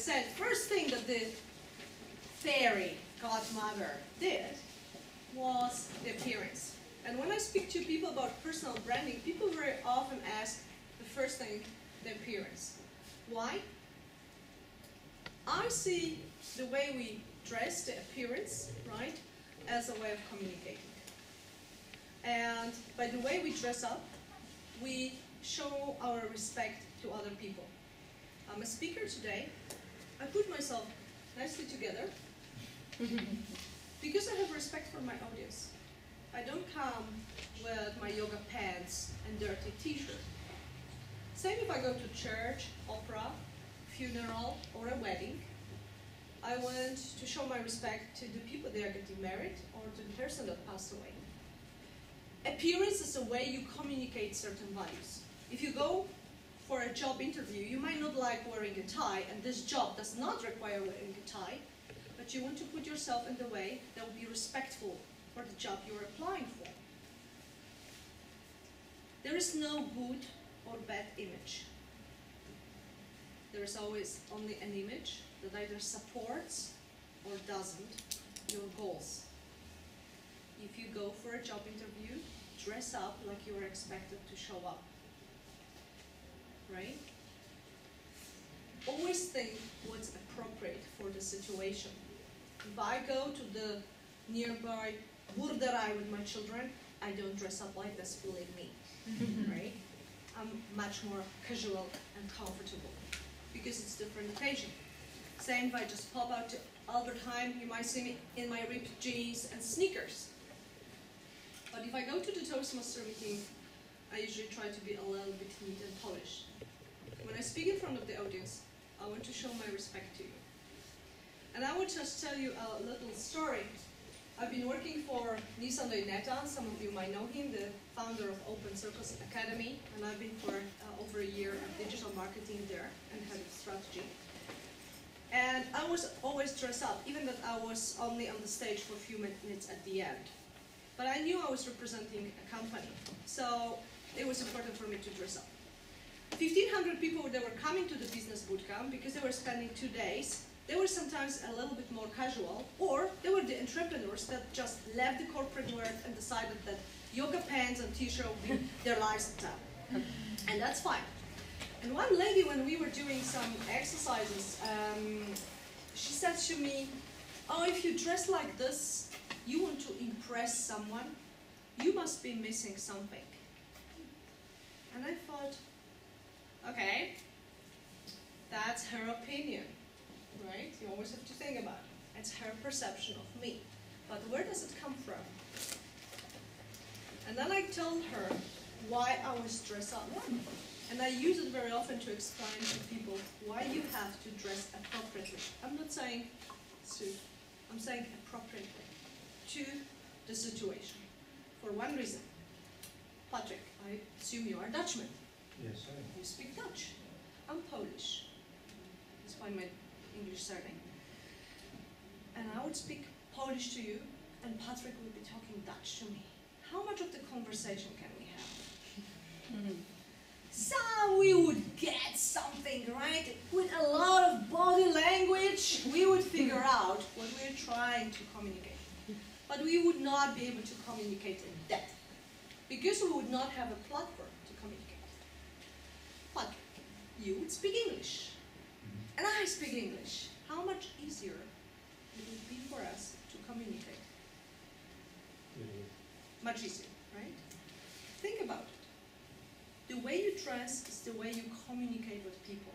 said, first thing that the fairy godmother did was the appearance. And when I speak to people about personal branding, people very often ask the first thing, the appearance. Why? I see the way we dress, the appearance, right, as a way of communicating. And by the way we dress up, we show our respect to other people. I'm a speaker today. I put myself nicely together because I have respect for my audience. I don't come with my yoga pants and dirty t-shirt. Same if I go to church, opera, funeral, or a wedding. I want to show my respect to the people that are getting married or to the person that passed away. Appearance is a way you communicate certain values. If you go for a job interview, you might not like wearing a tie, and this job does not require wearing a tie, but you want to put yourself in the way that will be respectful for the job you're applying for. There is no good or bad image. There is always only an image that either supports or doesn't your goals. If you go for a job interview, dress up like you are expected to show up. Right? Always think what's appropriate for the situation. If I go to the nearby burderai with my children, I don't dress up like this, believe me. Right? I'm much more casual and comfortable because it's different occasion. Same if I just pop out to Albertheim, you might see me in my ripped jeans and sneakers. But if I go to the Toastmaster meeting, I usually try to be a little bit neat and polished. When I speak in front of the audience, I want to show my respect to you. And I will just tell you a little story. I've been working for Nissan Neta, some of you might know him, the founder of Open Circles Academy, and I've been for over a year of digital marketing there and head of strategy. And I was always dressed up, even that I was only on the stage for a few minutes at the end. But I knew I was representing a company, so it was important for me to dress up. 1,500 people that were coming to the business bootcamp because they were spending 2 days. They were sometimes a little bit more casual, or they were the entrepreneurs that just left the corporate world and decided that yoga pants and t-shirt would be their lifestyle. And that's fine. And one lady, when we were doing some exercises, she said to me, "Oh, if you dress like this, you want to impress someone, you must be missing something." And I thought, okay, that's her opinion, right? You always have to think about it. It's her perception of me. But where does it come from? And then I told her why I was dressed up. And I use it very often to explain to people why you have to dress appropriately. I'm not saying suit, I'm saying appropriately to the situation. For one reason. Patrick, I assume you are Dutchman. Yes, sir. You speak Dutch. I'm Polish. Despite my English surname. And I would speak Polish to you, and Patrick would be talking Dutch to me. How much of the conversation can we have? So we would get something, right? With a lot of body language, we would figure out what we're trying to communicate. But we would not be able to communicate in depth, because we would not have a platform to communicate. But you would speak English, and I speak English. How much easier it would be for us to communicate? Much easier, right? Think about it. The way you dress is the way you communicate with people.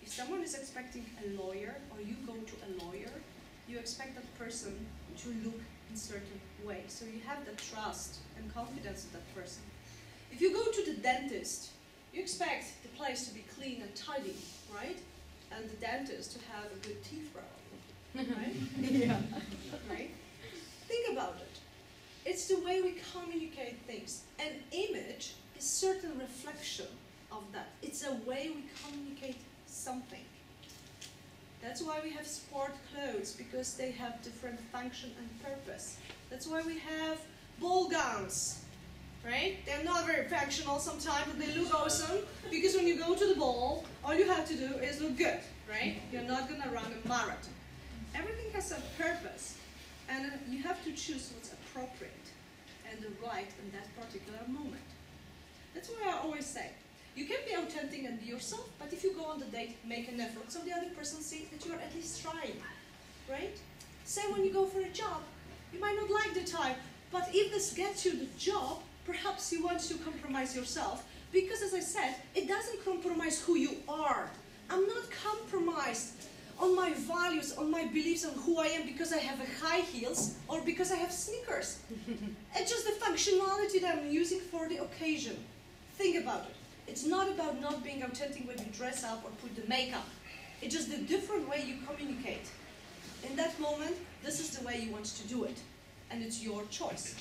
If someone is expecting a lawyer, or you go to a lawyer, you expect that person to look in a certain way. So you have the trust and confidence of that person. If you go to the dentist, you expect the place to be clean and tidy, right? And the dentist to have a good teeth row, right? Yeah. Right? Think about it. It's the way we communicate things. An image is a certain reflection of that. It's a way we communicate something. That's why we have sport clothes, because they have different function and purpose. That's why we have ball gowns. right? They're not very functional sometimes, but they look awesome, because when you go to the ball, all you have to do is look good, right? You're not going to run a marathon. Everything has a purpose, and you have to choose what's appropriate and right in that particular moment. That's why I always say, you can be authentic and be yourself, but if you go on the date, make an effort so the other person sees that you are at least trying, right? Say when you go for a job, you might not like the type, but if this gets you the job, perhaps you want to compromise yourself, because as I said, it doesn't compromise who you are. I'm not compromised on my values, on my beliefs, on who I am because I have a high heels or because I have sneakers. It's just the functionality that I'm using for the occasion. Think about it. It's not about not being authentic when you dress up or put the makeup. It's just the different way you communicate. In that moment, this is the way you want to do it. And it's your choice.